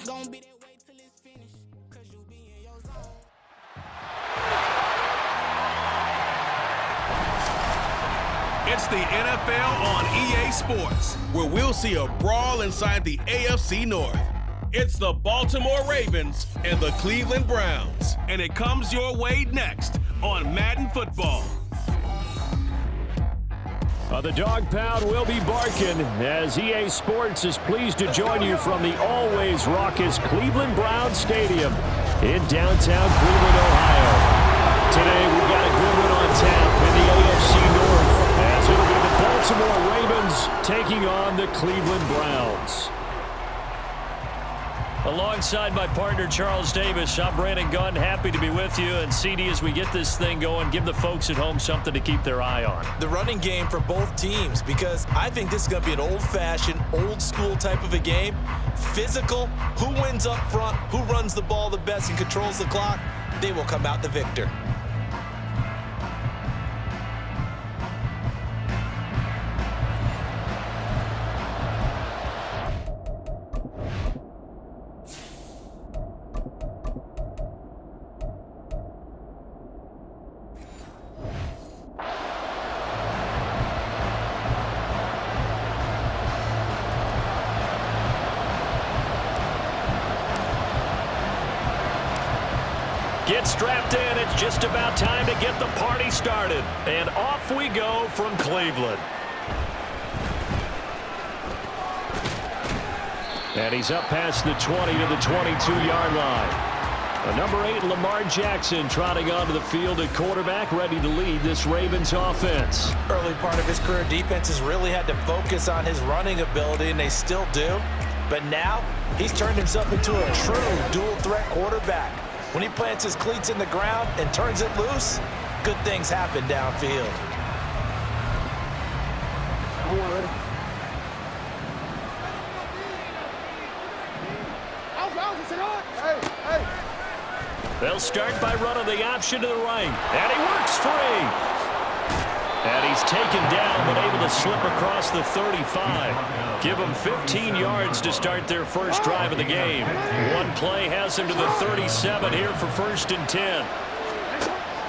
Gonna be that way till it's finished, cause you be in your zone. It's the NFL on EA Sports, where we'll see a brawl inside the AFC North. It's the Baltimore Ravens and the Cleveland Browns, and it comes your way next on Madden Football. The dog pound will be barking as EA Sports is pleased to join you from the always raucous Cleveland Browns Stadium in downtown Cleveland, Ohio. Today we've got a good one on tap in the AFC North as it'll be the Baltimore Ravens taking on the Cleveland Browns. Alongside my partner, Charles Davis, I'm Brandon Gunn. Happy to be with you. And CD, as we get this thing going, give the folks at home something to keep their eye on. The running game for both teams, because I think this is going to be an old-fashioned, old-school type of a game. Physical, who wins up front, who runs the ball the best and controls the clock, they will come out the victor. Get strapped in. It's just about time to get the party started. And off we go from Cleveland. And he's up past the 20 to the 22-yard line. The number 8, Lamar Jackson, trotting onto the field at quarterback, ready to lead this Ravens offense. Early part of his career, defenses really had to focus on his running ability, and they still do. But now, he's turned himself into a true dual-threat quarterback. When he plants his cleats in the ground and turns it loose, good things happen downfield. They'll start by running the option to the right. And he works free. And he's taken down, but able to slip across the 35. Give them 15 yards to start their first drive of the game. One play has him to the 37 here for 1st and 10.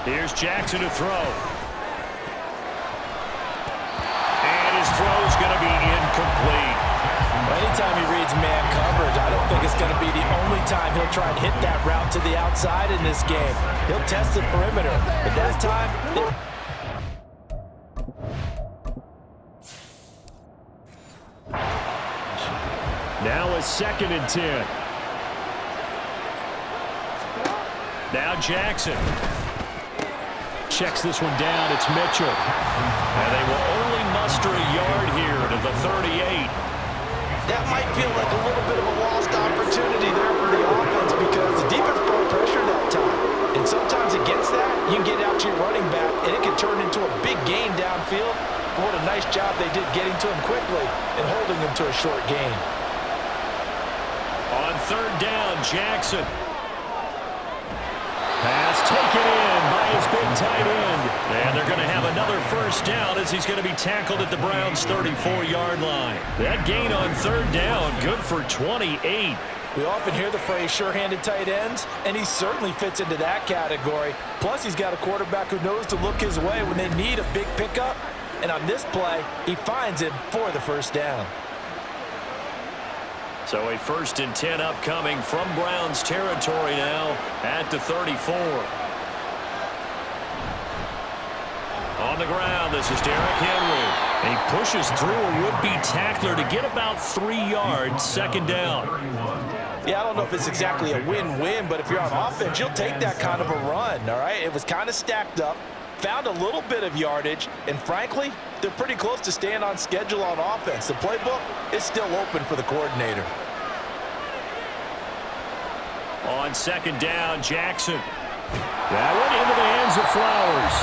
Here's Jackson to throw. And his throw's going to be incomplete. Anytime he reads man coverage, I don't think it's going to be the only time he'll try and hit that route to the outside in this game. He'll test the perimeter. But that time, now a 2nd and 10. Now Jackson. Checks this one down. It's Mitchell. And they will only muster a yard here to the 38. that might feel like a little bit of a lost opportunity there for the offense because the defense brought pressure that time. And sometimes against that, you can get out to your running back, and it can turn into a big gain downfield. But what a nice job they did getting to him quickly and holding him to a short gain. On 3rd down, Jackson. Pass taken in by his big tight end. And they're going to have another 1st down as he's going to be tackled at the Browns' 34-yard line. That gain on 3rd down, good for 28. We often hear the phrase sure-handed tight ends, and he certainly fits into that category. Plus, he's got a quarterback who knows to look his way when they need a big pickup. And on this play, he finds him for the 1st down. So a 1st and 10 upcoming from Browns territory now at the 34. On the ground, this is Derrick Henry. And he pushes through a would-be tackler to get about 3 yards, 2nd down. Yeah, I don't know if it's exactly a win-win, but if you're on offense, you'll take that kind of a run, all right? It was kind of stacked up, found a little bit of yardage, and frankly, they're pretty close to staying on schedule on offense. The playbook is still open for the coordinator. On 2nd down, Jackson. That went into the hands of Flowers.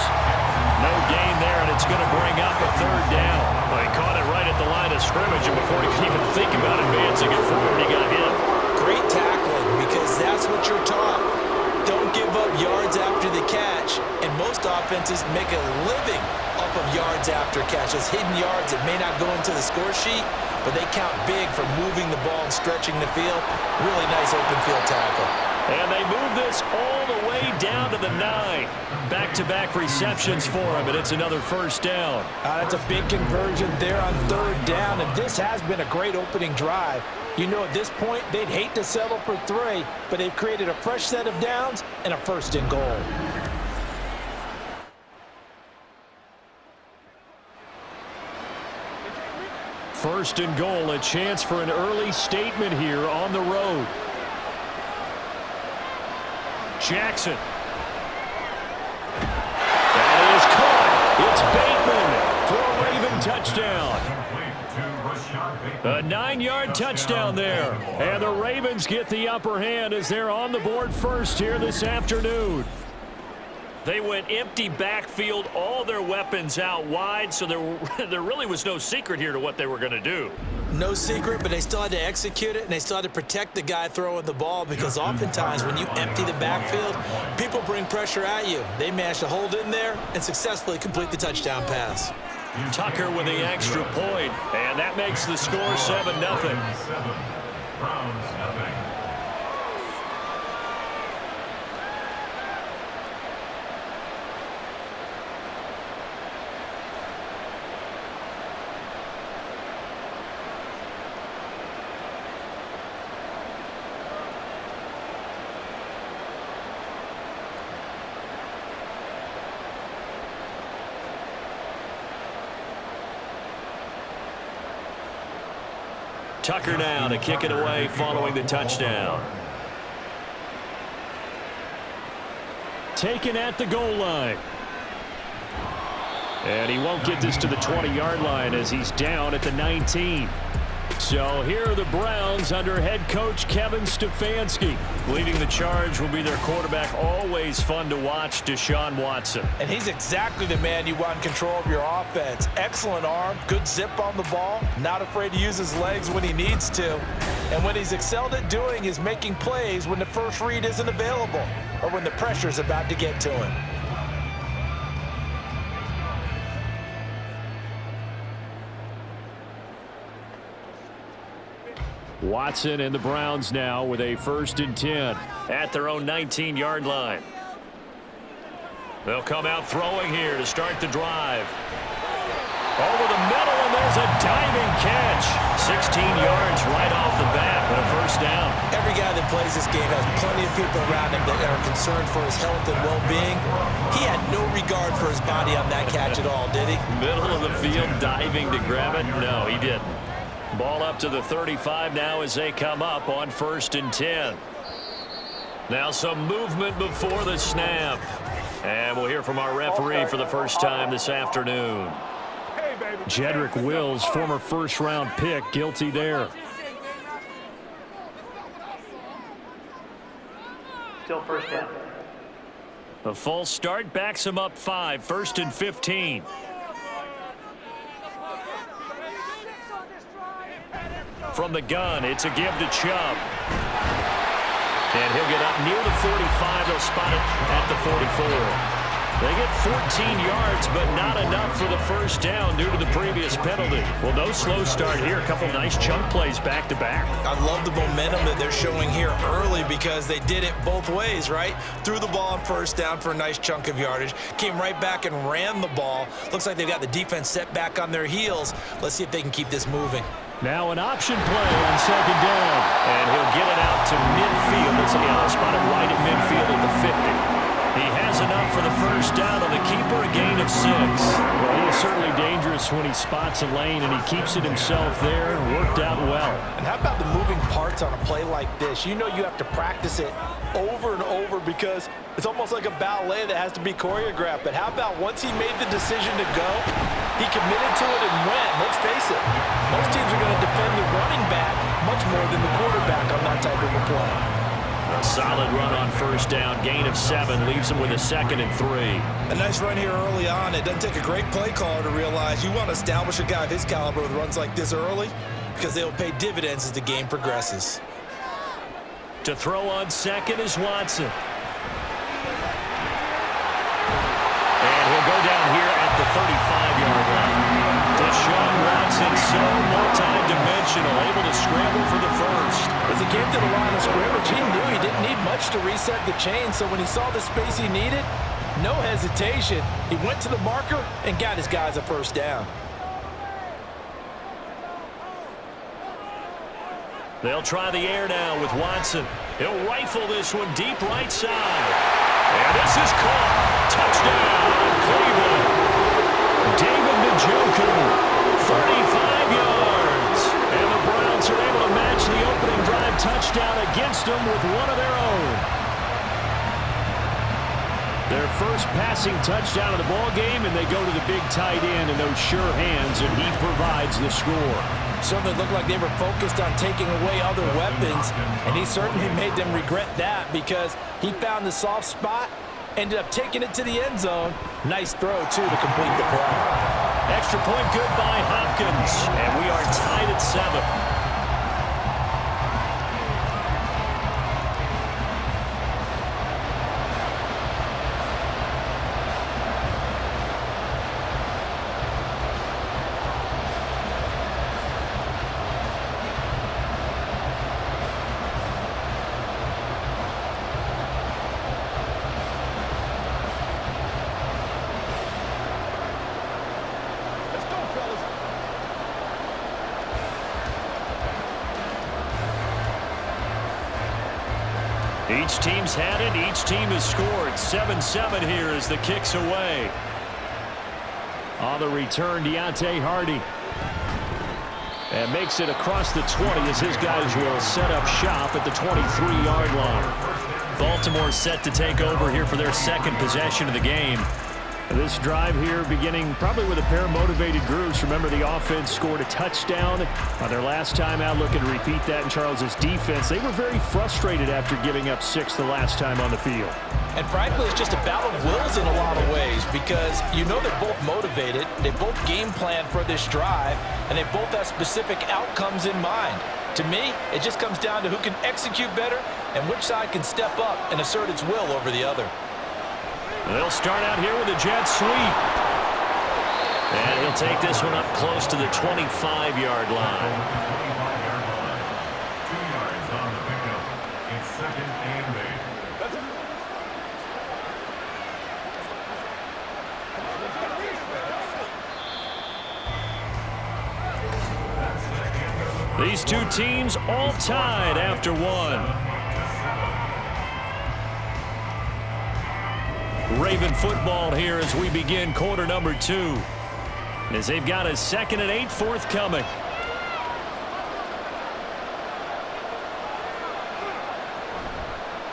No gain there, and it's going to bring up a 3rd down. Well, he caught it right at the line of scrimmage, and before he could even think about advancing it forward, he got hit. Great tackling, because that's what you're taught. Don't give up yards after the catch, and most offenses make a living off of yards after catches, hidden yards that may not go into the score sheet, but they count big for moving the ball and stretching the field. Really nice open field tackle. And they move this all the way down to the 9. Back-to-back receptions for him, and it's another first down. That's a big conversion there on third down, and this has been a great opening drive. You know, at this point, they'd hate to settle for 3, but they've created a fresh set of downs and a first and goal. First and goal, a chance for an early statement here on the road. Jackson. That is caught. It's Bateman for a Raven touchdown. A 9-yard touchdown there. And the Ravens get the upper hand as they're on the board first here this afternoon. They went empty backfield, all their weapons out wide, so there really was no secret here to what they were going to do. No secret, but they still had to execute it, and they still had to protect the guy throwing the ball, because oftentimes when you empty the backfield, people bring pressure at you. They managed to hold in there and successfully complete the touchdown pass. Tucker with the extra point, and that makes the score 7-0. Browns nothing. Tucker now to kick it away following the touchdown. Taken at the goal line. And he won't get this to the 20-yard line as he's down at the 19. So here are the Browns under head coach Kevin Stefanski. Leading the charge will be their quarterback. Always fun to watch, Deshaun Watson. And he's exactly the man you want in control of your offense. Excellent arm, good zip on the ball, not afraid to use his legs when he needs to. And what he's excelled at doing is making plays when the first read isn't available or when the pressure's about to get to him. Watson and the Browns now with a 1st and 10. At their own 19-yard line. They'll come out throwing here to start the drive. Over the middle, and there's a diving catch. 16 yards right off the bat, but a first down. Every guy that plays this game has plenty of people around him that are concerned for his health and well-being. He had no regard for his body on that catch at all, did he? Middle of the field, diving to grab it. No, he didn't. Ball up to the 35 now as they come up on 1st and 10. Now some movement before the snap. And we'll hear from our referee for the first time this afternoon. Jedrick Wills, former first-round pick, guilty there. Still first down. A false start backs him up 5, 1st and 15. From the gun, it's a give to Chubb. And he'll get up near the 45. They'll spot it at the 44. They get 14 yards, but not enough for the first down due to the previous penalty. Well, no slow start here. A couple nice chunk plays back-to-back. I love the momentum that they're showing here early because they did it both ways, right? Threw the ball on first down for a nice chunk of yardage. Came right back and ran the ball. Looks like they've got the defense set back on their heels. Let's see if they can keep this moving. Now an option play on 2nd down. And he'll get it out to midfield. They'll spot it right at midfield at the 50. He has enough for the first down on the keeper, a gain of 6. Well, he is certainly dangerous when he spots a lane, and he keeps it himself there. Worked out well. And how about the moving parts on a play like this? You know you have to practice it over and over because it's almost like a ballet that has to be choreographed. But how about once he made the decision to go, he committed to it and went. Let's face it, most teams are going to defend the running back much more than the quarterback on that type of a play. A solid run on first down. Gain of 7 leaves him with a 2nd and 3. A nice run here early on. It doesn't take a great play caller to realize you want to establish a guy of his caliber with runs like this early because they'll pay dividends as the game progresses. To throw on 2nd is Watson. And he'll go down here at the so multi-dimensional, able to scramble for the first. As he came to the line of scrimmage, he knew he didn't need much to reset the chain, so when he saw the space he needed, no hesitation. He went to the marker and got his guys a first down. They'll try the air now with Watson. He'll rifle this one deep right side. And this is caught. Touchdown, Cleveland. David Njoku, 35 yards. And the Browns are able to match the opening drive touchdown against them with one of their own. Their first passing touchdown of the ball game, and they go to the big tight end in those sure hands, and he provides the score. Certainly looked like they were focused on taking away other weapons, and he certainly made them regret that because he found the soft spot, ended up taking it to the end zone. Nice throw, too, to complete the play. Extra point good by Hopkins, and we are tied at 7. Each team's had it. Each team has scored. 7-7 here as the kick's away. On the return, Deontay Hardy. And makes it across the 20 as his guys will set up shop at the 23-yard line. Baltimore set to take over here for their second possession of the game. This drive here beginning probably with a pair of motivated groups. Remember, the offense scored a touchdown on their last time out. Looking to repeat that in Charles's defense. They were very frustrated after giving up 6 the last time on the field. And frankly, it's just a battle of wills in a lot of ways because you know they're both motivated. They both game plan for this drive, and they both have specific outcomes in mind. To me, it just comes down to who can execute better and which side can step up and assert its will over the other. They'll start out here with a jet sweep. And he'll take this one up close to the 25-yard line. 2 yards on the pickup. It's 2nd and 8. These two teams all tied after one. Raven football here as we begin quarter number 2. As they've got a 2nd and 8 forthcoming.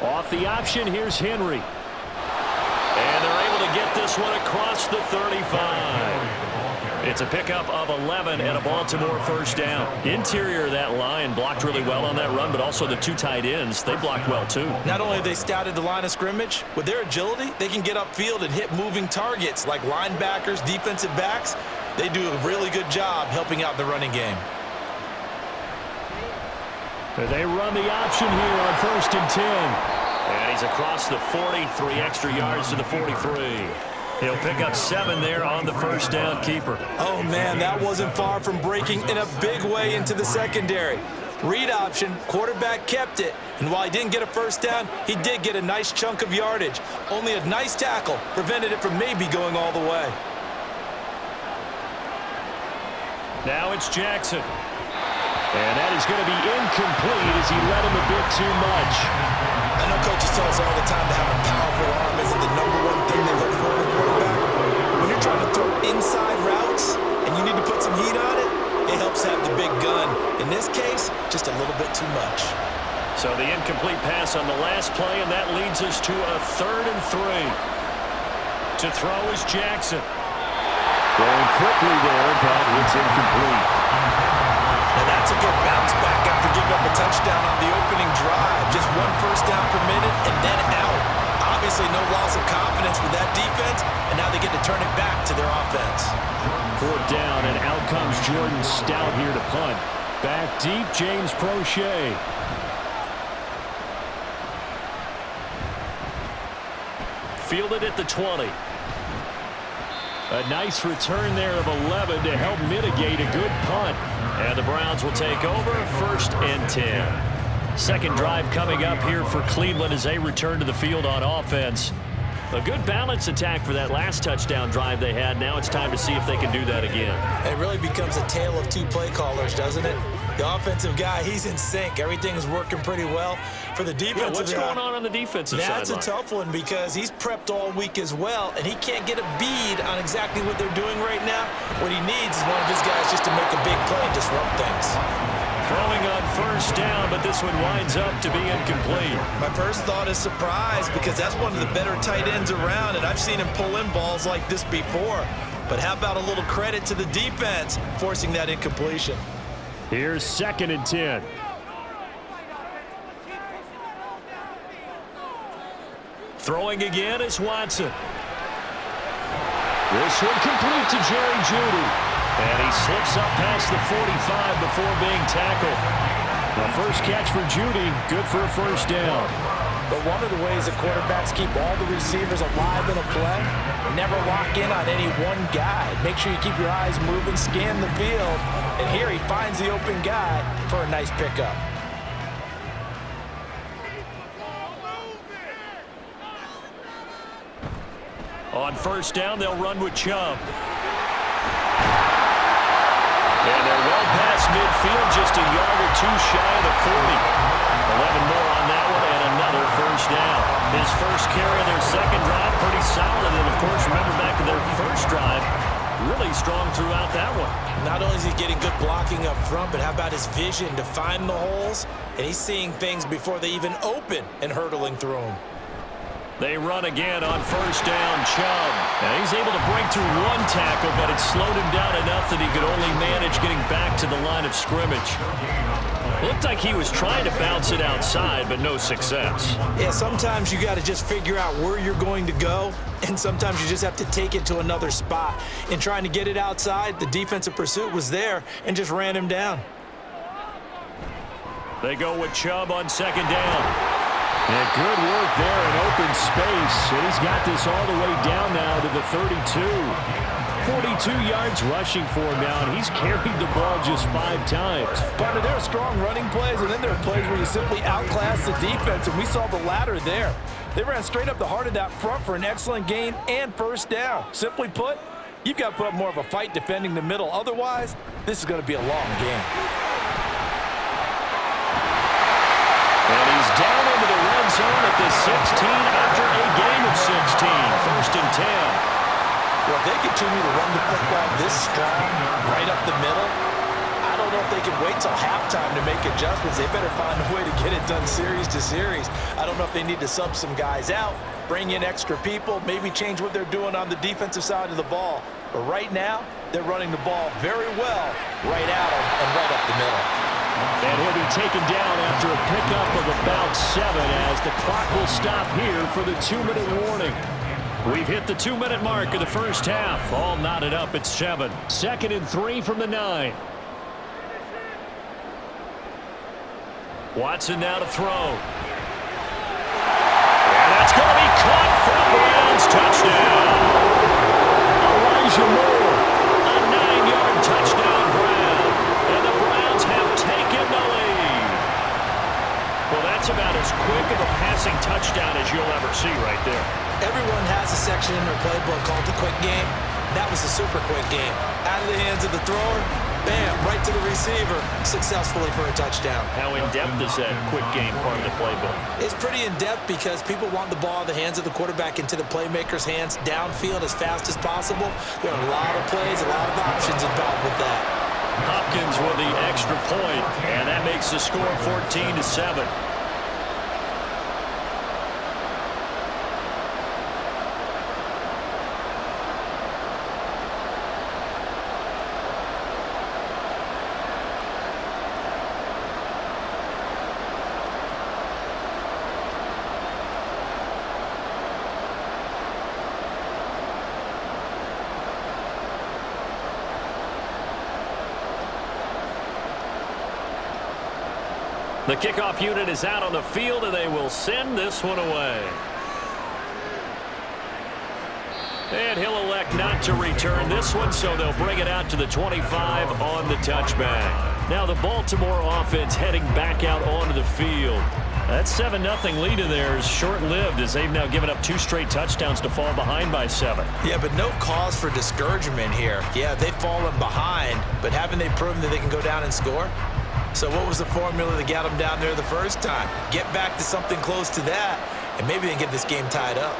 Off the option, here's Henry. And they're able to get this one across the 35. It's a pickup of 11 and a Baltimore first down. Interior of that line blocked really well on that run, but also the 2 tight ends, they blocked well too. Not only have they scouted the line of scrimmage, with their agility, they can get upfield and hit moving targets like linebackers, defensive backs. They do a really good job helping out the running game. They run the option here on 1st and 10. And he's across the 40, 3 extra yards to the 43. He'll pick up 7 there on the first down keeper. Oh, man, that wasn't far from breaking in a big way into the secondary. Read option, quarterback kept it, and while he didn't get a first down, he did get a nice chunk of yardage. Only a nice tackle prevented it from maybe going all the way. Now it's Jackson. And that is going to be incomplete as he led him a bit too much. I know coaches tell us all the time to have a powerful arm isn't the #1 thing they look for in a quarterback. When you're trying to throw inside routes and you need to put some heat on it, it helps have the big gun. In this case, just a little bit too much. So the incomplete pass on the last play, and that leads us to a 3rd and 3. To throw is Jackson. Going quickly there, but it's incomplete. Now that's a good bounce back after giving up a touchdown on the opening drive. Just 1 first down per minute and then out. Obviously no loss of confidence with that defense, and now they get to turn it back to their offense. 4th down, and out comes Jordan Stout here to punt. Back deep, James Prochet. Fielded at the 20. A nice return there of 11 to help mitigate a good punt. And the Browns will take over 1st and 10. Second drive coming up here for Cleveland as they return to the field on offense. A good balance attack for that last touchdown drive they had. Now it's time to see if they can do that again. It really becomes a tale of two play callers, doesn't it? The offensive guy, he's in sync. Everything is working pretty well. For the defensive what's going on the defensive side? That's a tough one because he's prepped all week as well, and he can't get a bead on exactly what they're doing right now. What he needs is one of his guys just to make a big play and disrupt things. Throwing on 1st down, but this one winds up to be incomplete. My first thought is surprise because that's one of the better tight ends around, and I've seen him pull in balls like this before. But how about a little credit to the defense forcing that incompletion? Here's 2nd and 10. Throwing again is Watson. This one complete to Jerry Jeudy. And he slips up past the 45 before being tackled. The first catch for Jeudy, good for a 1st down. But one of the ways the quarterbacks keep all the receivers alive in a play, never lock in on any one guy. Make sure you keep your eyes moving, scan the field, and here he finds the open guy for a nice pickup. On 1st down, they'll run with Chubb. And they're well past midfield, just a yard or two shy of the 40. 11 more on that one, and another 1st down. His first carry of their second drive, pretty solid. And, of course, remember back to their first drive, really strong throughout that one. Not only is he getting good blocking up front, but how about his vision to find the holes? And he's seeing things before they even open and hurtling through them. They run again on 1st down, Chubb. And he's able to break through one tackle, but it slowed him down enough that he could only manage getting back to the line of scrimmage. Looked like he was trying to bounce it outside, but no success. Yeah, sometimes you got to just figure out where you're going to go, and sometimes you just have to take it to another spot. In trying to get it outside, the defensive pursuit was there and just ran him down. They go with Chubb on 2nd down. And good work there in open space. And he's got this all the way down now to the 32. 42 yards rushing for him now, and he's carried the ball just 5 times. But there are strong running plays, and then there are plays where you simply outclass the defense, and we saw the latter there. They ran straight up the heart of that front for an excellent gain and 1st down. Simply put, you've got to put up more of a fight defending the middle. Otherwise, this is going to be a long game. And he's down into the red zone at the 16 after a gain of 16. 1st and 10. Well, if they continue to run the football this strong, right up the middle, I don't know if they can wait till halftime to make adjustments. They better find a way to get it done series to series. I don't know if they need to sub some guys out, bring in extra people, maybe change what they're doing on the defensive side of the ball. But right now, they're running the ball very well right at them and right up the middle. And he'll be taken down after a pickup of about 7 as the clock will stop here for the 2-minute warning. We've hit the 2-minute mark of the first half. All knotted up at 7. 2nd and 3 from the 9. Watson now to throw. And that's going to be caught for a Browns touchdown. Elijah Moore, a 9-yard touchdown grab. And the Browns have taken the lead. Well, that's about as quick of a passing touchdown as you'll ever see right there. Everyone has a section in their playbook called the quick game. That was a super quick game. Out of the hands of the thrower, bam, right to the receiver, successfully for a touchdown. How in-depth is that quick game part of the playbook? It's pretty in-depth because people want the ball in the hands of the quarterback into the playmaker's hands downfield as fast as possible. There are a lot of plays, a lot of options involved with that. Hopkins with the extra point, and that makes the score 14-7. The kickoff unit is out on the field, and they will send this one away. And he'll elect not to return this one, so they'll bring it out to the 25 on the touchback. Now the Baltimore offense heading back out onto the field. That 7-0 lead in there is short-lived as they've now given up 2 straight touchdowns to fall behind by 7. Yeah, but no cause for discouragement here. Yeah, they've fallen behind, but haven't they proven that they can go down and score? So what was the formula that got them down there the first time? Get back to something close to that, and maybe they can get this game tied up.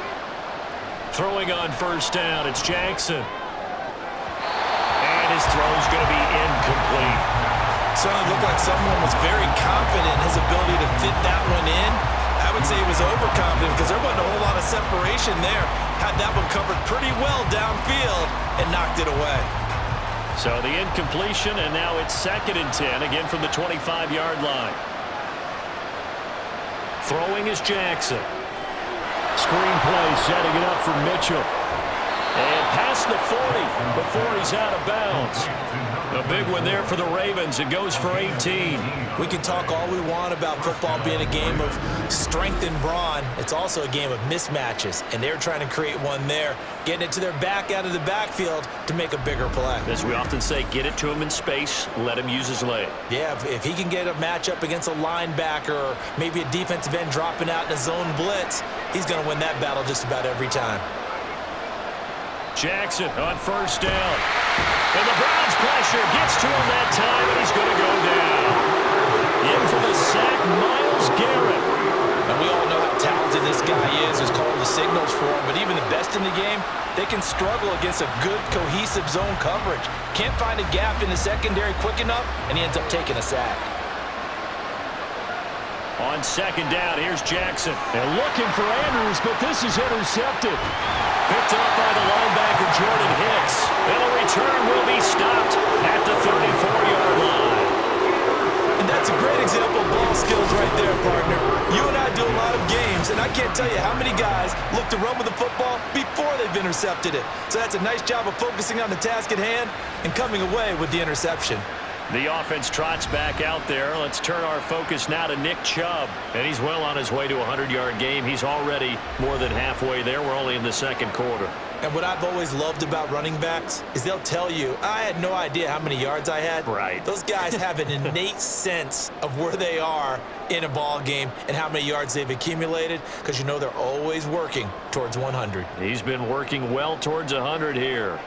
Throwing on first down, it's Jackson. And his throw's going to be incomplete. Certainly looked like someone was very confident in his ability to fit that one in. I would say he was overconfident because there wasn't a whole lot of separation there. Had that one covered pretty well downfield and knocked it away. So the incompletion, and now it's 2nd and 10, again from the 25-yard line. Throwing is Jackson. Screen play setting it up for Mitchell. And past the 40 before he's out of bounds. A big one there for the Ravens. It goes for 18. We can talk all we want about football being a game of strength and brawn. It's also a game of mismatches, and they're trying to create one there, getting it to their back out of the backfield to make a bigger play. As we often say, get it to him in space, let him use his leg. Yeah, if he can get a matchup against a linebacker or maybe a defensive end dropping out in a zone blitz, he's going to win that battle just about every time. Jackson on first down. And the Browns pressure gets to him that time, and he's going to go down. In for the sack, Myles Garrett. And we all know how talented this guy is. There's calling the signals for him, but even the best in the game, they can struggle against a good, cohesive zone coverage. Can't find a gap in the secondary quick enough, and he ends up taking a sack. On 2nd down, here's Jackson. And looking for Andrews, but this is intercepted. Picked up by the linebacker, Jordan Hicks. And the return will be stopped at the 34-yard line. And that's a great example of ball skills right there, partner. You and I do a lot of games, and I can't tell you how many guys look to run with the football before they've intercepted it. So that's a nice job of focusing on the task at hand and coming away with the interception. The offense trots back out there. Let's turn our focus now to Nick Chubb. And he's well on his way to a 100-yard game. He's already more than halfway there. We're only in the 2nd quarter. And what I've always loved about running backs is they'll tell you, I had no idea how many yards I had. Right. Those guys have an innate sense of where they are in a ball game and how many yards they've accumulated because you know they're always working towards 100. He's been working well towards 100 here.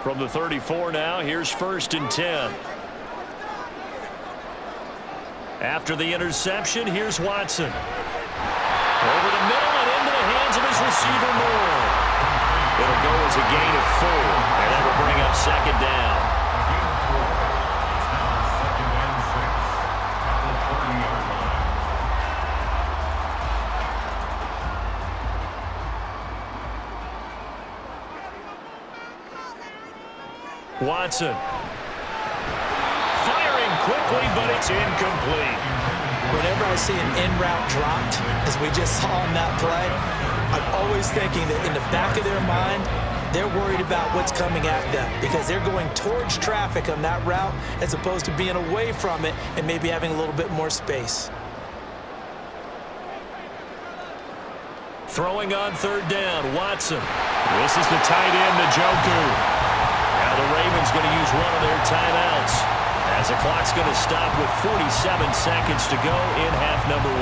From the 34 now, here's 1st and 10. After the interception, here's Watson. Over the middle and into the hands of his receiver, Moore. It'll go as a gain of 4, and that will bring up 2nd down. Watson. Firing quickly, but it's incomplete. Whenever I see an in route dropped, as we just saw in that play, I'm always thinking that in the back of their mind, they're worried about what's coming at them because they're going towards traffic on that route as opposed to being away from it and maybe having a little bit more space. Throwing on 3rd down, Watson. This is the tight end, Njoku. Now the Ravens going to use one of their timeouts as the clock's going to stop with 47 seconds to go in half number 1.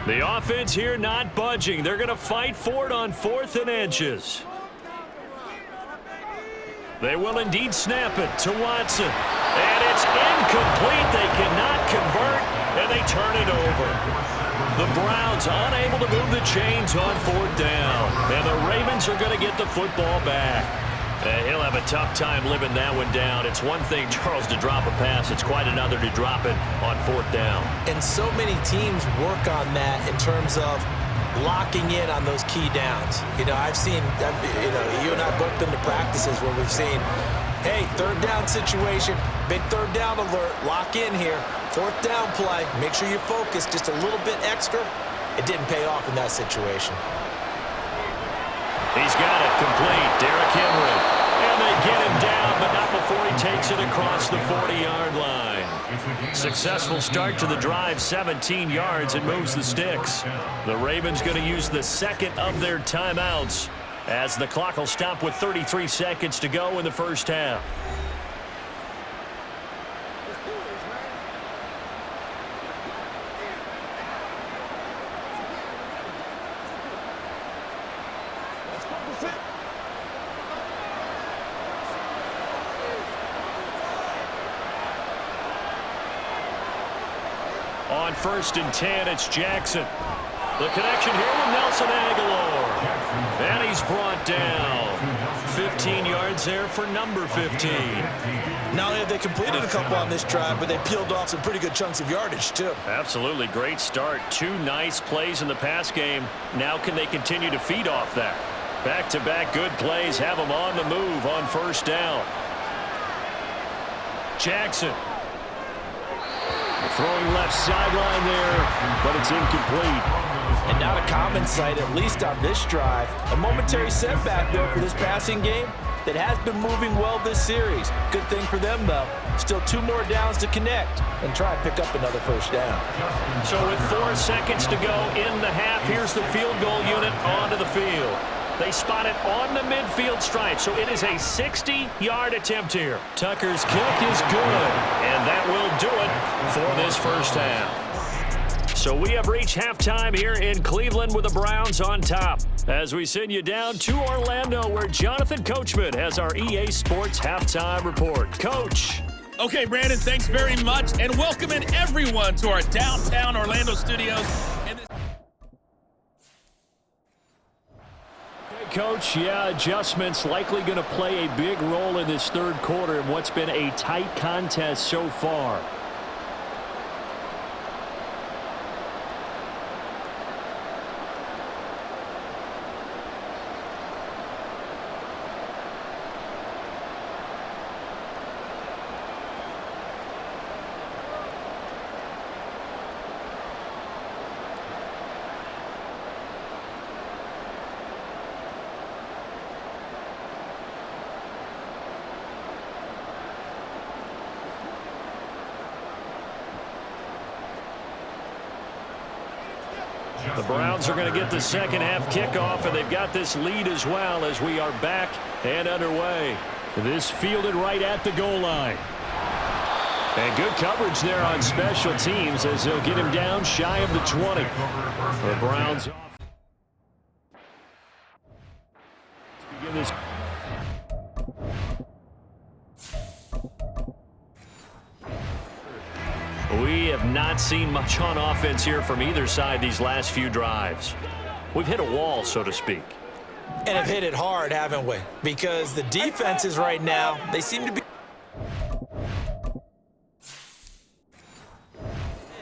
The offense here not budging. They're going to fight for it on 4th and inches. They will indeed snap it to Watson. And it's incomplete. They cannot convert, and they turn it over. The Browns unable to move the chains on 4th down. And the Ravens are going to get the football back. He'll have a tough time living that one down. It's one thing, Charles, to drop a pass. It's quite another to drop it on 4th down. And so many teams work on that in terms of locking in on those key downs. You know, I've seen, you and I both been to practices where we've seen, hey, 3rd down situation, big 3rd down alert, lock in here, 4th down play, make sure you focus just a little bit extra. It didn't pay off in that situation. He's got it complete. Derrick Henry. And they get him down, but not before he takes takes it across the 40-yard line. Successful start to the drive, 17 yards, and moves the sticks. The Ravens going to use the second of their timeouts as the clock will stop with 33 seconds to go in the first half. On 1st and 10, it's Jackson. The connection here with Nelson Aguilar. And he's brought down. 15 yards there for number 15. Not only have they completed a couple on this drive, but they peeled off some pretty good chunks of yardage, too. Absolutely great start. 2 nice plays in the pass game. Now can they continue to feed off that? Back-to-back good plays have them on the move on 1st down. Jackson. Throwing left sideline there, but it's incomplete. And not a common sight, at least on this drive. A momentary setback, though, for this passing game that has been moving well this series. Good thing for them, though. Still 2 more downs to connect and try and pick up another 1st down. So with 4 seconds to go in the half, here's the field goal unit onto the field. They spot it on the midfield stripe, so it is a 60-yard attempt here. Tucker's kick is good, and that will do it for this first half. So we have reached halftime here in Cleveland with the Browns on top. As we send you down to Orlando, where Jonathan Coachman has our EA Sports halftime report. Coach. Okay, Brandon, thanks very much, and welcoming everyone to our downtown Orlando studios. Coach, yeah, adjustments likely going to play a big role in this 3rd quarter in what's been a tight contest so far. The Browns are going to get the second half kickoff, and they've got this lead as well as we are back and underway. This fielded right at the goal line. And good coverage there on special teams as they'll get him down shy of the 20. The Browns off. Begin this. We have not seen much on offense here from either side these last few drives. We've hit a wall, so to speak. And have hit it hard, haven't we? Because the defenses right now, they seem to be...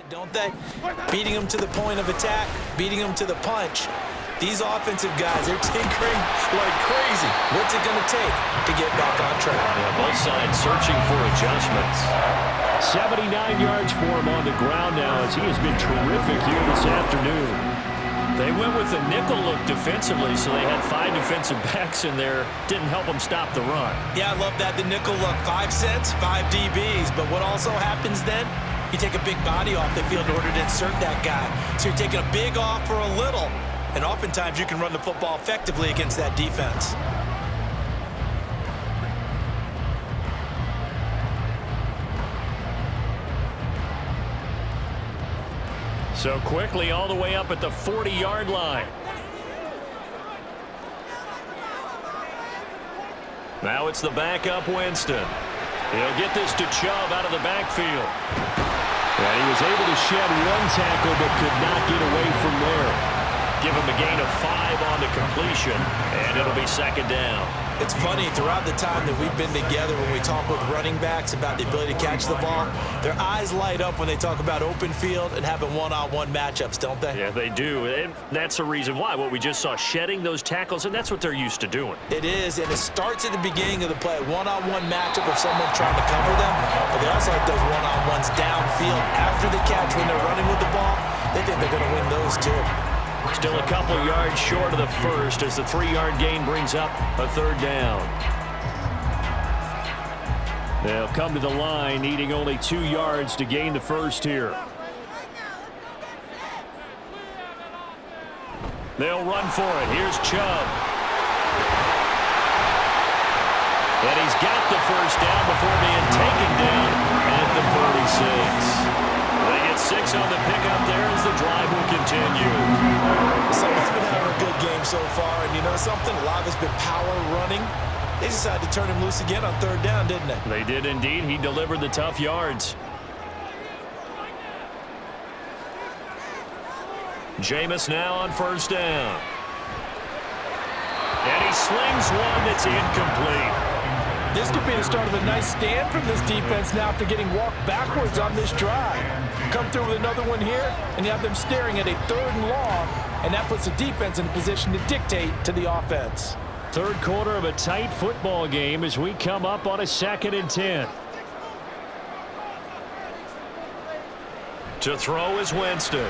Don't they? Beating them to the point of attack, beating them to the punch. These offensive guys, they're tinkering like crazy. What's it going to take to get back on track? Yeah, both sides searching for adjustments. 79 yards for him on the ground now as he has been terrific here this afternoon. They went with a nickel look defensively, so they had 5 defensive backs in there. Didn't help them stop the run. Yeah, I love that. The nickel look, 5 cents, 5 DBs. But what also happens then? You take a big body off the field in order to insert that guy. So you're taking a big off for a little. And oftentimes you can run the football effectively against that defense. So quickly all the way up at the 40-yard line. Now it's the backup Winston. He'll get this to Chubb out of the backfield. And he was able to shed 1 tackle but could not get away from there. Give him a gain of 5 on the completion, and it'll be 2nd down. It's funny, throughout the time that we've been together, when we talk with running backs about the ability to catch the ball, their eyes light up when they talk about open field and having one-on-one matchups, don't they? Yeah, they do. And that's the reason why. What we just saw, shedding those tackles, and that's what they're used to doing. It is, and it starts at the beginning of the play. One-on-one matchup of someone trying to cover them, but they also like those one-on-ones downfield after the catch when they're running with the ball. They think they're going to win those too. Still a couple yards short of the first as the 3-yard gain brings up a 3rd down. They'll come to the line, needing only 2 yards to gain the first here. They'll run for it. Here's Chubb. And he's got the first down before being taken down at the 46. They get 6 on the pickup there as the drive will continue. Someone's been having a good game so far, and you know something? A lot of it's been power running. They decided to turn him loose again on 3rd down, didn't they? They did indeed. He delivered the tough yards. Jameis now on 1st down. And he slings one that's incomplete. This could be the start of a nice stand from this defense now after getting walked backwards on this drive. Come through with another one here, and you have them staring at a 3rd and long, and that puts the defense in a position to dictate to the offense. 3rd quarter of a tight football game as we come up on a 2nd and 10. To throw is Winston.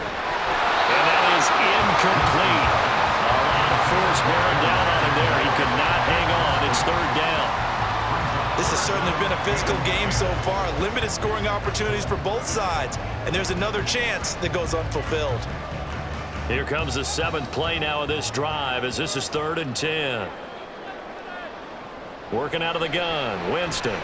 And that is incomplete. A lot of force bearing down on him there. He could not hang on. It's 3rd down. This has certainly been a physical game so far. Limited scoring opportunities for both sides. And there's another chance that goes unfulfilled. Here comes the 7th play now of this drive as this is 3rd and 10. Working out of the gun, Winston. He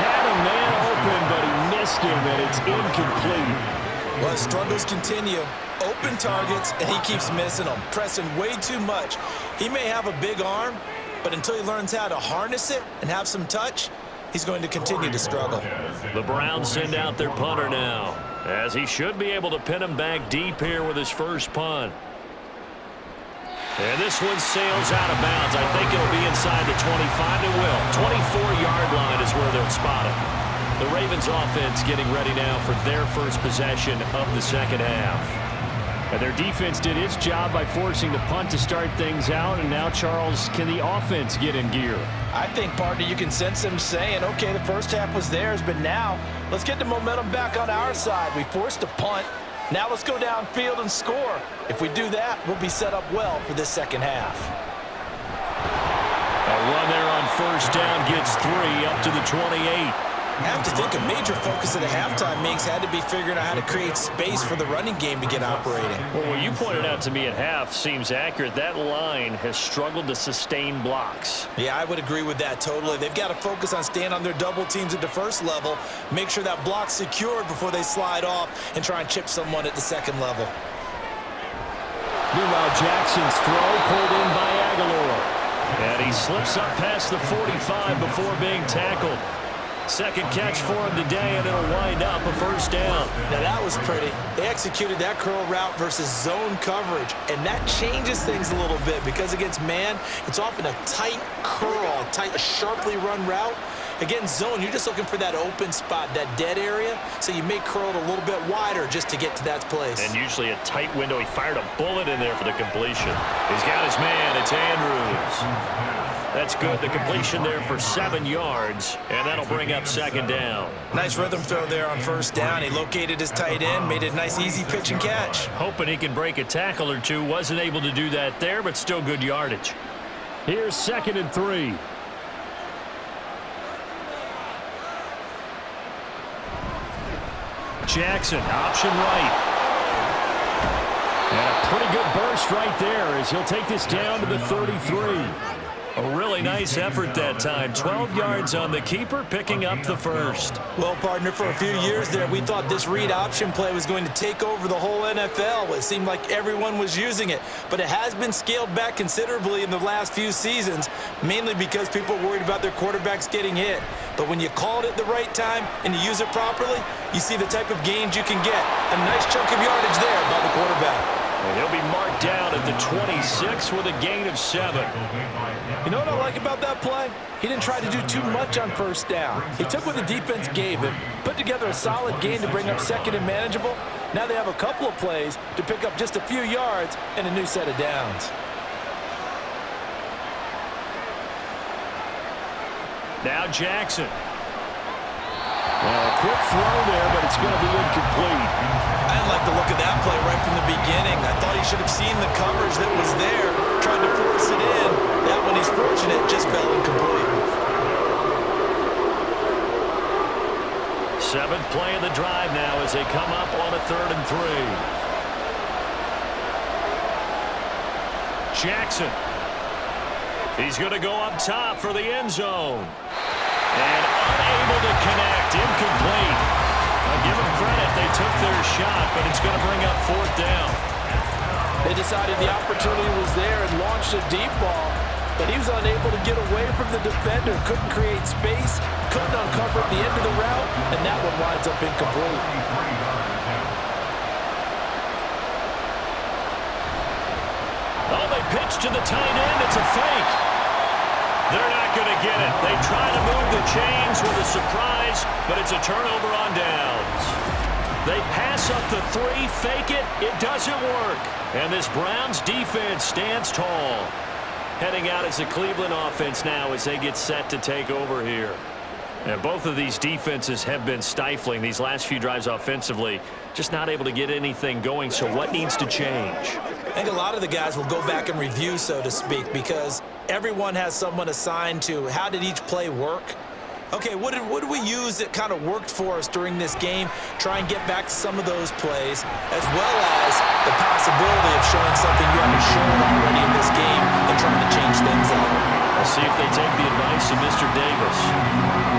had a man open, but he missed him, and it's incomplete. Well, struggles continue. Open targets, and he keeps missing them, pressing way too much. He may have a big arm, but until he learns how to harness it and have some touch, he's going to continue to struggle. The Browns send out their punter now, as he should be able to pin him back deep here with his first punt. And this one sails out of bounds. I think it'll be inside the 25. It will. 24-yard line is where they'll spot it. The Ravens offense getting ready now for their first possession of the 2nd half. And their defense did its job by forcing the punt to start things out. And now, Charles, can the offense get in gear? I think, partner, you can sense them saying, okay, the first half was theirs, but now let's get the momentum back on our side. We forced a punt. Now let's go downfield and score. If we do that, we'll be set up well for this 2nd half. A run there on 1st down gets 3 up to the 28. I have to think a major focus of the halftime mix had to be figuring out how to create space for the running game to get operating. Well, what you pointed out to me at half seems accurate. That line has struggled to sustain blocks. Yeah, I would agree with that totally. They've got to focus on staying on their double teams at the 1st level, make sure that block's secured before they slide off and try and chip someone at the 2nd level. Meanwhile, Jackson's throw pulled in by Aguilar. And he slips up past the 45 before being tackled. 2nd catch for him today, and it'll wind up a 1st down. Now that was pretty. They executed that curl route versus zone coverage, and that changes things a little bit because against man, it's often a tight curl, a sharply run route. Against zone, you're just looking for that open spot, that dead area, so you may curl it a little bit wider just to get to that place. And usually a tight window. He fired a bullet in there for the completion. He's got his man. It's Andrews. That's good. The completion there for 7 yards, and that'll bring up 2nd down. Nice rhythm throw there on 1st down. He located his tight end, made it a nice, easy pitch and catch. Hoping he can break a tackle or two. Wasn't able to do that there, but still good yardage. Here's 2nd and 3. Jackson, option right. And a pretty good burst right there as he'll take this down to the 33. A really nice effort that time. 12 yards on the keeper, picking up the 1st. Well, partner, for a few years there, we thought this read option play was going to take over the whole NFL. It seemed like everyone was using it, but it has been scaled back considerably in the last few seasons, mainly because people are worried about their quarterbacks getting hit. But when you call it at the right time and you use it properly, you see the type of gains you can get. A nice chunk of yardage there by the quarterback. And he'll be marked down at the 26 with a gain of 7. You know what I like about that play? He didn't try to do too much on 1st down. He took what the defense gave him, put together a solid gain to bring up 2nd and manageable. Now they have a couple of plays to pick up just a few yards and a new set of downs. Now Jackson. Well, a quick throw there, but it's going to be incomplete. I didn't like the look of that play right from the beginning. I thought he should have seen the coverage that was there, tried to force it in. That one, he's fortunate, just fell incomplete. Seventh play of the drive now as they come up on a 3rd and 3. Jackson. He's going to go up top for the end zone. And unable to connect. Incomplete. I'll give them credit. They took their shot, but it's going to bring up 4th down. They decided the opportunity was there and launched a deep ball, but he was unable to get away from the defender. Couldn't create space, couldn't uncover at the end of the route, and that one winds up incomplete. Oh, they pitch to the tight end. It's a fake. They're not going to get it. They try to move the chains with a surprise, but it's a turnover on downs. They pass up the 3, fake it. It doesn't work. And this Browns defense stands tall. Heading out as the Cleveland offense now as they get set to take over here. And both of these defenses have been stifling these last few drives offensively. Just not able to get anything going. So what needs to change? I think a lot of the guys will go back and review, so to speak, because everyone has someone assigned to how did each play work. Okay, what did we use that kind of worked for us during this game? Try and get back to some of those plays, as well as the possibility of showing something you haven't shown already in this game and trying to change things up. We'll see if they take the advice of Mr. Davis.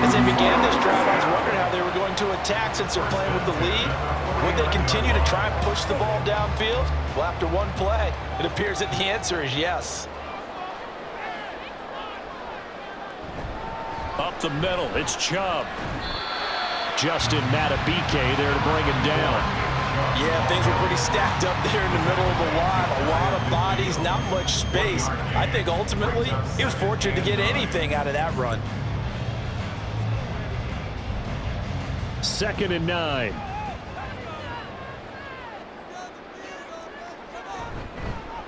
As they began this drive, I was wondering how they were going to attack since they're playing with the lead. Would they continue to try and push the ball downfield? Well, after one play, it appears that the answer is yes. Up the middle, it's Chubb. Justin Matabike there to bring him down. Yeah, things were pretty stacked up there in the middle of the line. A lot of bodies, not much space. I think ultimately he was fortunate to get anything out of that run. 2nd and 9.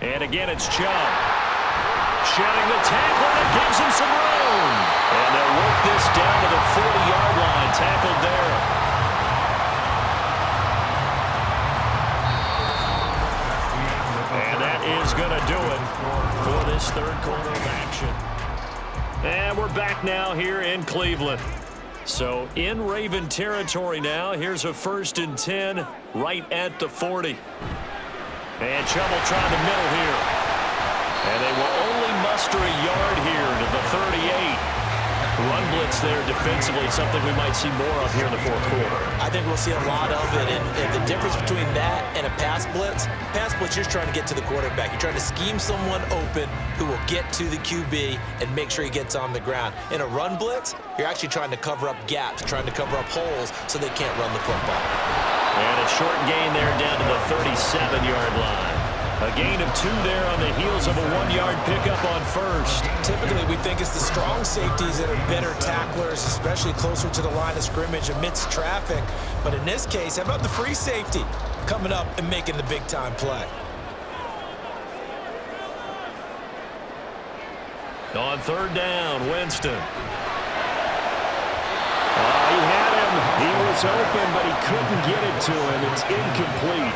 And again, it's Chubb. Shedding the tackle, and it gives him some room. And they'll work this down to the 40-yard line. Tackled there. And that is going to do it for this 3rd quarter of action. And we're back now here in Cleveland. So in Raven territory now. Here's a 1st and 10 right at the 40. And Chubb will try the middle here. And they will only muster a yard here to the 38. Run blitz there defensively, something we might see more of here in the 4th quarter. I think we'll see a lot of it. And the difference between that and a pass blitz, you're just trying to get to the quarterback. You're trying to scheme someone open who will get to the QB and make sure he gets on the ground. In a run blitz, you're actually trying to cover up gaps, trying to cover up holes so they can't run the football. And a short gain there down to the 37-yard line. A gain of 2 there on the heels of a 1-yard pickup on 1st. Typically, we think it's the strong safeties that are better tacklers, especially closer to the line of scrimmage amidst traffic. But in this case, how about the free safety coming up and making the big-time play? On 3rd down, Winston. He had him. He was open, but he couldn't get it to him. It's incomplete.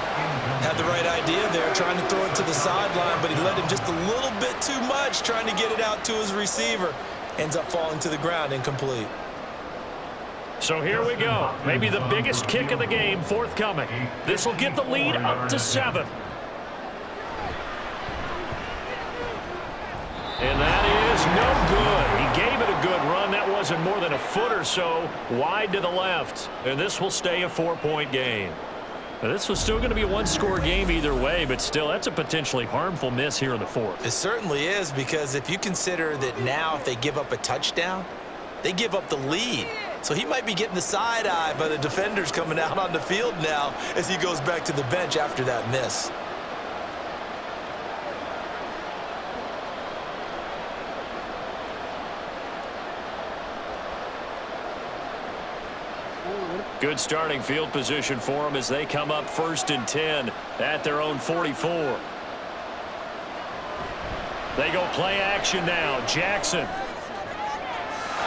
Had the right idea there, trying to throw it to the sideline, but he let him just a little bit too much, trying to get it out to his receiver. Ends up falling to the ground, incomplete. So here we go. Maybe the biggest kick of the game forthcoming. This will get the lead up to 7. And that is no good. He gave it a good run. That wasn't more than a foot or so wide to the left. And this will stay a 4-point game. Now, this was still going to be a 1-score game either way, but still, that's a potentially harmful miss here in the 4th. It certainly is, because if you consider that now if they give up a touchdown, they give up the lead. So he might be getting the side eye by the defenders coming out on the field now as he goes back to the bench after that miss. Good starting field position for them as they come up 1st and 10 at their own 44. They go play action now. Jackson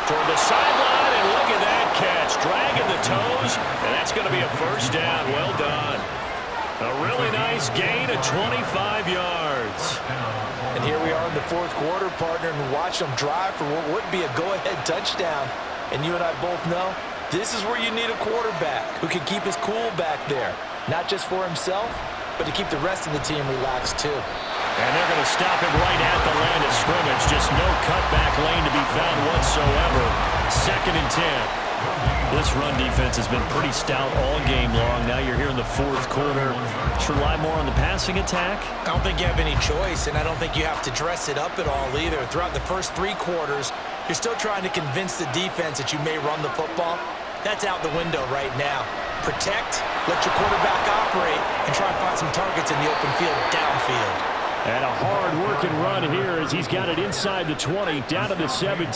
toward the sideline, and look at that catch. Dragging the toes, and that's going to be a 1st down. Well done. A really nice gain of 25 yards. And here we are in the 4th quarter, partner, and watch them drive for what would be a go-ahead touchdown. And you and I both know This is where you need a quarterback who can keep his cool back there, not just for himself, but to keep the rest of the team relaxed too. And they're going to stop him right at the line of scrimmage. Just no cutback lane to be found whatsoever. 2nd and 10. This run defense has been pretty stout all game long. Now you're here in the 4th quarter. Should rely more on the passing attack? I don't think you have any choice, and I don't think you have to dress it up at all either. Throughout the first 3 quarters, you're still trying to convince the defense that you may run the football. That's out the window right now. Protect, let your quarterback operate, and try and find some targets in the open field downfield. And a hard-working run here as he's got it inside the 20, down to the 17.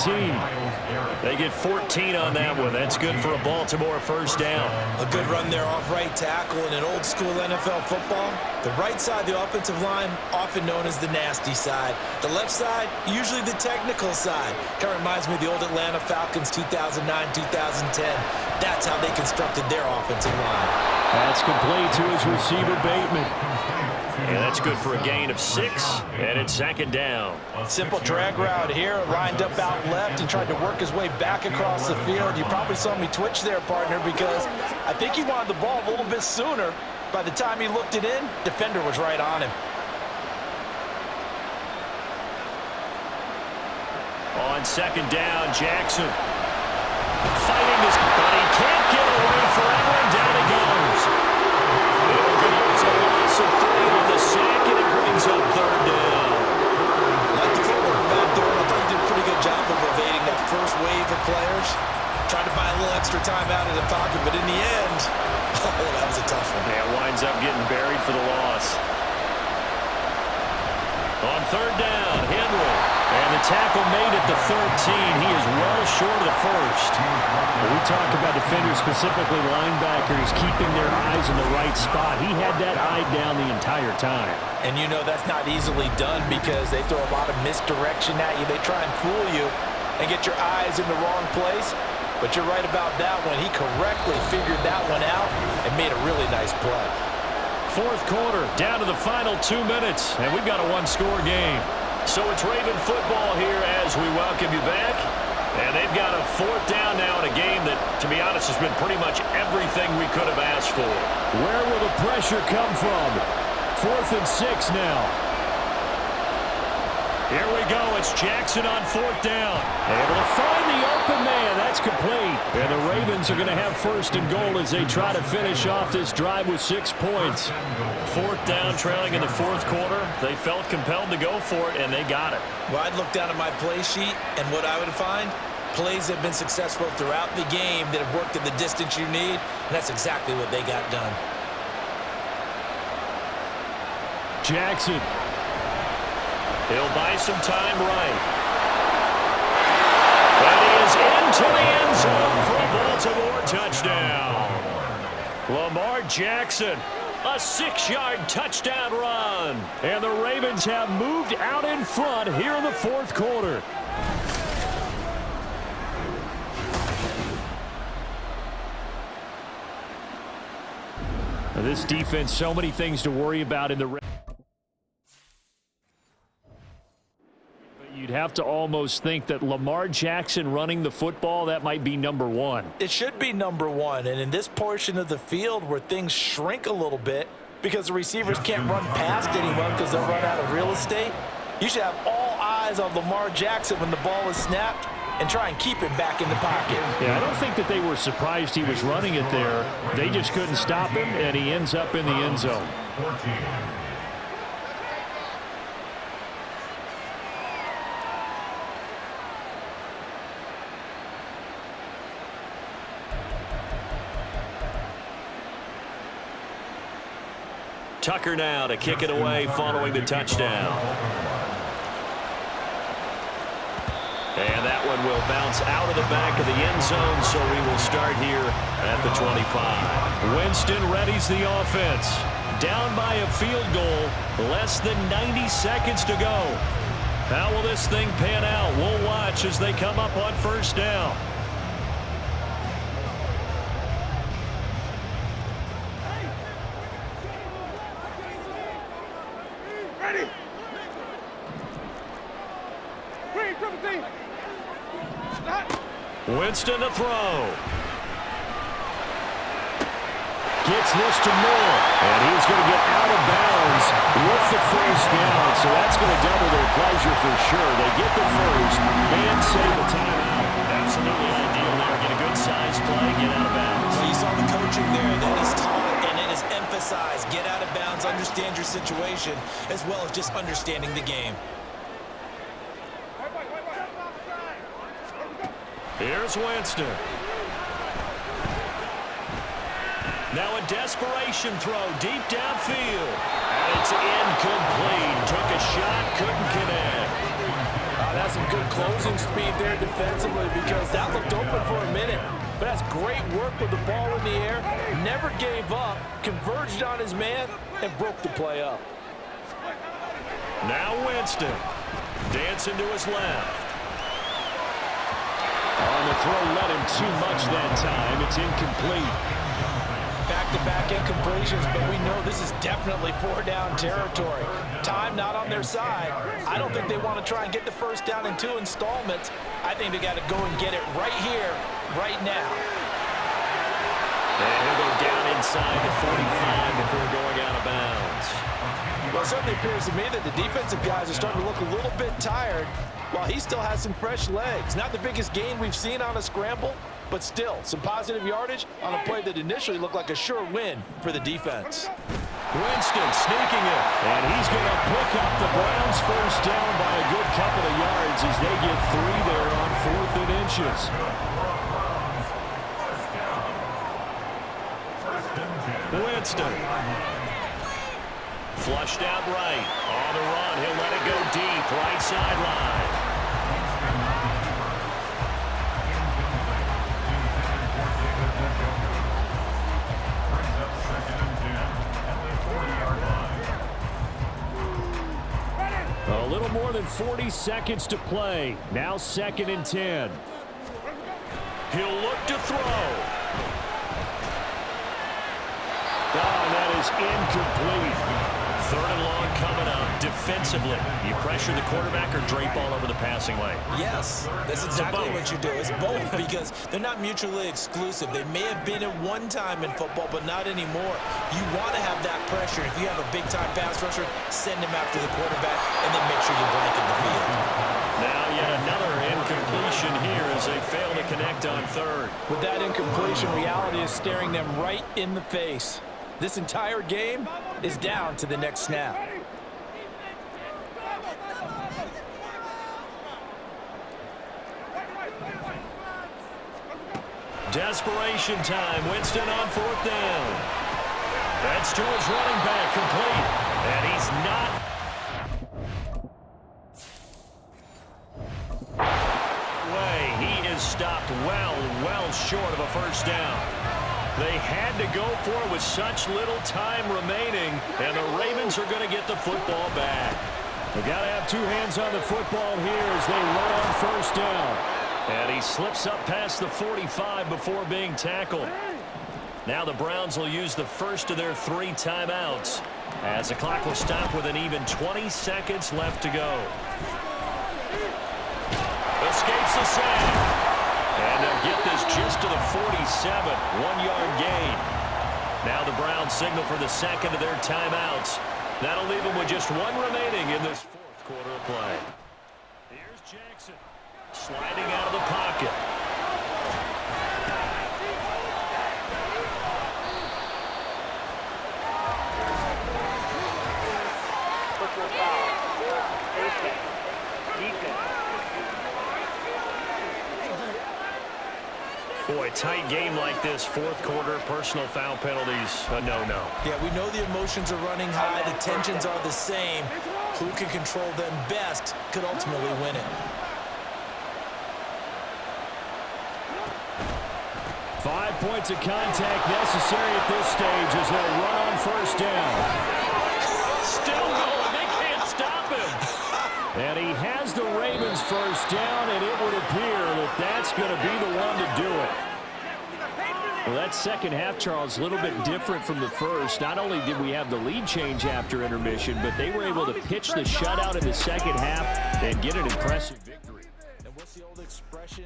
They get 14 on that one. That's good for a Baltimore first down. A good run there off right tackle in an old-school NFL football. The right side, the offensive line, often known as the nasty side. The left side, usually the technical side. Kind of reminds me of the old Atlanta Falcons 2009-2010. That's how they constructed their offensive line. That's complete to his receiver, Bateman. And that's good for a gain of 6, and it's 2nd down. Simple drag route here, lined up out left and tried to work his way back across the field. You probably saw me twitch there, partner, because I think he wanted the ball a little bit sooner. By the time he looked it in, defender was right on him. On 2nd down, Jackson fighting this, but he can't get away forever, and down he goes. It's a loss of 3 on the sack, and it brings up 3rd down. Like the footwork back there, I thought he did a pretty good job of evading that first wave of players. Tried to buy a little extra time out of the pocket, but in the end, oh, that was a tough one. Yeah, winds up getting buried for the loss. On 3rd down, Henry. And the tackle made at the 13. He is well short of the first. When we talk about defenders, specifically linebackers, keeping their eyes in the right spot. He had that eye down the entire time. And you know that's not easily done because they throw a lot of misdirection at you. They try and fool you and get your eyes in the wrong place. But you're right about that one. He correctly figured that one out and made a really nice play. 4th quarter, down to the final 2 minutes, and we've got a 1-score game. So it's Raven football here as we welcome you back. And they've got a 4th down now in a game that, to be honest, has been pretty much everything we could have asked for. Where will the pressure come from? 4th and 6 now. Here we go. It's Jackson on 4th down. Able to find the open man. That's complete. And the Ravens are going to have 1st and goal as they try to finish off this drive with 6 points. 4th down, trailing in the 4th quarter. They felt compelled to go for it, and they got it. Well, I'd look down at my play sheet, and what I would find, plays have been successful throughout the game that have worked at the distance you need, and that's exactly what they got done. Jackson. He'll buy some time right. And he is into the end zone for a Baltimore touchdown. Lamar Jackson, a 6-yard touchdown run. And the Ravens have moved out in front here in the 4th quarter. This defense, so many things to worry about in the You'd have to almost think that Lamar Jackson running the football, that might be number 1. It should be number 1, and in this portion of the field where things shrink a little bit because the receivers can't run past anyone because they'll run out of real estate, you should have all eyes on Lamar Jackson when the ball is snapped and try and keep him back in the pocket. Yeah, I don't think that they were surprised he was running it there. They just couldn't stop him, and he ends up in the end zone. 14. Tucker now to kick it away following the touchdown. And that one will bounce out of the back of the end zone, so we will start here at the 25. Winston readies the offense. Down by a field goal, less than 90 seconds to go. How will this thing pan out? We'll watch as they come up on 1st down. Winston to throw. gets this to Moore. And he's going to get out of bounds with the first down. So that's going to double their pleasure for sure. They get the first and save the timeout. Absolutely ideal there. Get a good size play, get out of bounds. Well, you saw the coaching there. That is taught and it is emphasized. Get out of bounds, understand your situation, as well as just understanding the game. Here's Winston. Now a desperation throw deep downfield. And it's incomplete. Took a shot, couldn't connect. That's some good closing speed there defensively because that looked open for a minute. But that's great work with the ball in the air. Never gave up, converged on his man, and broke the play up. Now Winston. Dancing to his left. On the throw, let him too much that time. It's incomplete. Back-to-back incompletions, but we know this is definitely four-down territory. Time not on their side. I don't think they want to try and get the first down in 2 installments. I think they got to go and get it right here, right now. And he'll go down inside the 45 before going out of bounds. Well, it certainly appears to me that the defensive guys are starting to look a little bit tired while he still has some fresh legs. Not the biggest gain we've seen on a scramble, but still some positive yardage on a play that initially looked like a sure win for the defense. Winston sneaking it. And he's going to pick up the Browns first down by a good couple of yards as they get 3 there on 4th and inches. Winston. Flushed out right. On the run, he'll let it go deep. Right sideline. A little more than 40 seconds to play. Now 2nd and 10. He'll look to throw. Oh, that is incomplete. 3rd and long coming up. Defensively, you pressure the quarterback or drape all over the passing lane? Yes, that's exactly what you do. It's both because they're not mutually exclusive. They may have been at one time in football, but not anymore. You want to have that pressure. If you have a big-time pass rusher, send him after the quarterback, and then make sure you blanket the field. Now yet another incompletion here as they fail to connect on 3rd. With that incompletion, reality is staring them right in the face. This entire game is down to the next snap. Desperation time. Winston on 4th down. That's to his running back, complete. And he's not. He is stopped well short of a first down. They had to go for it with such little time remaining, and the Ravens are going to get the football back. They've got to have 2 hands on the football here as they run on first down. And he slips up past the 45 before being tackled. Now the Browns will use the first of their 3 timeouts as the clock will stop with an even 20 seconds left to go. Escapes the sack. And they'll get this just to the 47, 1-yard gain. Now the Browns signal for the second of their timeouts. That'll leave them with just 1 remaining in this 4th quarter of play. Here's Jackson. Sliding out of the pocket. Boy, tight game like this, 4th quarter, personal foul penalties, a no-no. Yeah, we know the emotions are running high, the tensions are the same. Who can control them best could ultimately win it. 5 points of contact necessary at this stage as they'll run on first down. Still going, they can't stop him. And he has the Ravens first down, and it would appear that that's going to be the one to do it. Well, that second half, Charles, a little bit different from the first. Not only did we have the lead change after intermission, but they were able to pitch the shutout in the second half and get an impressive victory. And what's the old expression?